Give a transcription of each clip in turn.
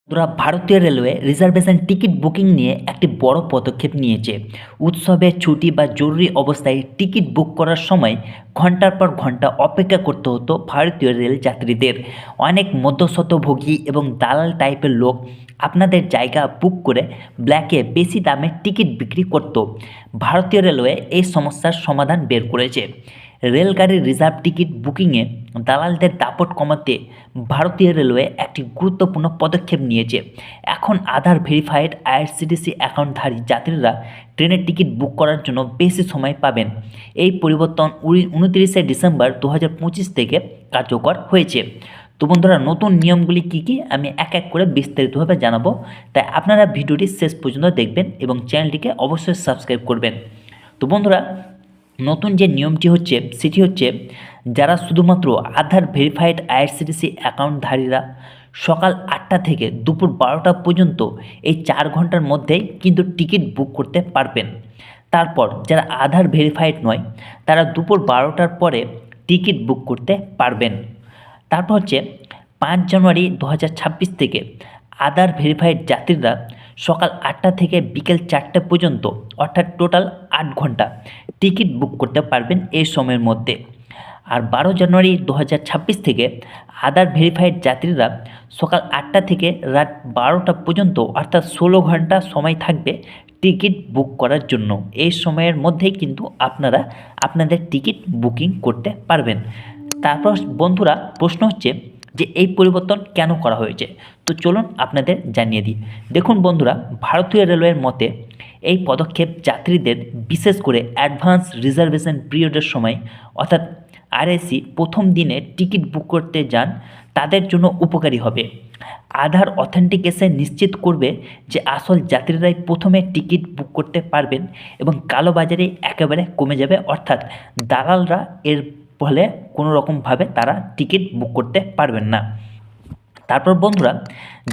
বন্ধুরা, ভারতীয় railway reservation ticket booking নিয়ে একটি বড় পদক্ষেপ নিয়েছে। উৎসবে, ছুটি বা জরুরি অবস্থায় টিকিট বুক করার সময় ঘন্টার পর ঘন্টা অপেক্ষা করতে হতো ভারতীয় রেল যাত্রীদের। অনেক মধ্যস্বত্বভোগী এবং দালাল টাইপের লোক আপনাদের জায়গা বুক করে ব্ল্যাকে বেশি দামে টিকিট বিক্রি করত। ভারতীয় রেলওয়ে এই সমস্যার সমাধান বের করেছে। রেলগাড়ির রিজার্ভ টিকিট বুকিংয়ে দালালদের দাপট কমাতে ভারতীয় রেলওয়ে একটি গুরুত্বপূর্ণ পদক্ষেপ নিয়েছে। এখন আধার ভেরিফাইড আইআরসিটিসি অ্যাকাউন্টধারী যাত্রীরা ট্রেনের টিকিট বুক করার জন্য বেশি সময় পাবেন। এই পরিবর্তন 29শে ডিসেম্বর 2025 থেকে কার্যকর হয়েছে। তো বন্ধুরা, নতুন নিয়মগুলি কী কী আমি এক এক করে বিস্তারিতভাবে জানাবো, তাই আপনারা ভিডিওটি শেষ পর্যন্ত দেখবেন এবং চ্যানেলটিকে অবশ্যই সাবস্ক্রাইব করবেন। তো বন্ধুরা, নতুন যে নিয়মটি হচ্ছে সেটি হচ্ছে, যারা শুধুমাত্র আধার ভেরিফাইড আইআরসিটিসি অ্যাকাউন্টধারীরা সকাল 8টা থেকে দুপুর 12টা পর্যন্ত এই 4 ঘন্টার মধ্যেই কিন্তু টিকিট বুক করতে পারবেন। তারপর যারা আধার ভেরিফাইড নয় তারা দুপুর 12টার পরে টিকিট বুক করতে পারবেন। তারপর হচ্ছে 5 জানুয়ারি 2026 থেকে আধার ভেরিফাইড যাত্রীরা সকাল 8টা থেকে বিকেল 4টে পর্যন্ত, অর্থাৎ টোটাল 8 ঘন্টা টিকিট বুক করতে পারবেন এই সময়ের মধ্যে। আর 12 জানুয়ারি 2026 থেকে আধার ভেরিফাইড যাত্রীরা সকাল 8টা থেকে রাত 12টা পর্যন্ত, অর্থাৎ 16 ঘন্টা সময় থাকবে টিকিট বুক করার জন্য। এই সময়ের মধ্যেই কিন্তু আপনারা আপনাদের টিকিট বুকিং করতে পারবেন। তারপর বন্ধুরা, প্রশ্ন হচ্ছে যে এই পরিবর্তন কেন করা হয়েছে, তো চলুন আপনাদের জানিয়ে দিই। দেখুন বন্ধুরা, ভারতীয় রেলওয়ের মতে এই পদক্ষেপ যাত্রীদের, বিশেষ করে অ্যাডভান্স রিজার্ভেশন পিরিয়ডের সময় অর্থাৎ আরএসি প্রথম দিনে টিকিট বুক করতে যান তাদের জন্য উপকারী হবে। আধার অথেন্টিকেশন নিশ্চিত করবে যে আসল যাত্রীরাই প্রথমে টিকিট বুক করতে পারবেন এবং কালোবাজারি একেবারে কমে যাবে, অর্থাৎ দালালরা এর ফলে কোনো রকমভাবে তারা টিকিট বুক করতে পারবেন না। তারপর বন্ধুরা,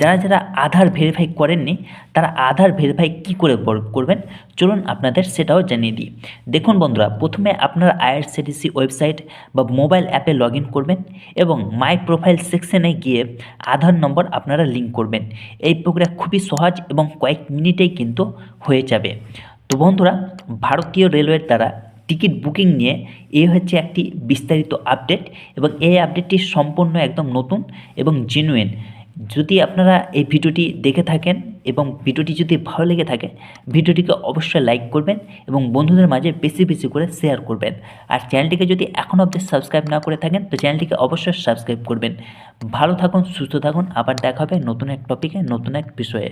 যারা যারা আধার ভেরিফাই করেননি তারা আধার ভেরিফাই কী করে করবেন, চলুন আপনাদের সেটাও জানিয়ে দিই। দেখুন বন্ধুরা, প্রথমে আপনারা আইআরসিটিসি ওয়েবসাইট বা মোবাইল অ্যাপে লগ ইন করবেন এবং মাই প্রোফাইল সেকশনে গিয়ে আধার নম্বর আপনারা লিঙ্ক করবেন। এই প্রক্রিয়া খুবই সহজ এবং কয়েক মিনিটেই কিন্তু হয়ে যাবে। তো বন্ধুরা, ভারতীয় রেলওয়ের দ্বারা টিকিট বুকিং নিয়ে এ হচ্ছে একটি বিস্তারিত আপডেট এবং এই আপডেটটি সম্পূর্ণ একদম নতুন এবং জেনুইন। যদি আপনারা এই ভিডিওটি দেখে থাকেন এবং ভিডিওটি যদি ভালো লেগে থাকে, ভিডিওটিকে অবশ্যই লাইক করবেন এবং বন্ধুদের মাঝে বেশি বেশি করে শেয়ার করবেন। আর চ্যানেলটিকে যদি এখনও অবধি সাবস্ক্রাইব না করে থাকেন তো চ্যানেলটিকে অবশ্যই সাবস্ক্রাইব করবেন। ভালো থাকুন, সুস্থ থাকুন, আবার দেখা হবে নতুন এক টপিকে, নতুন এক বিষয়ে।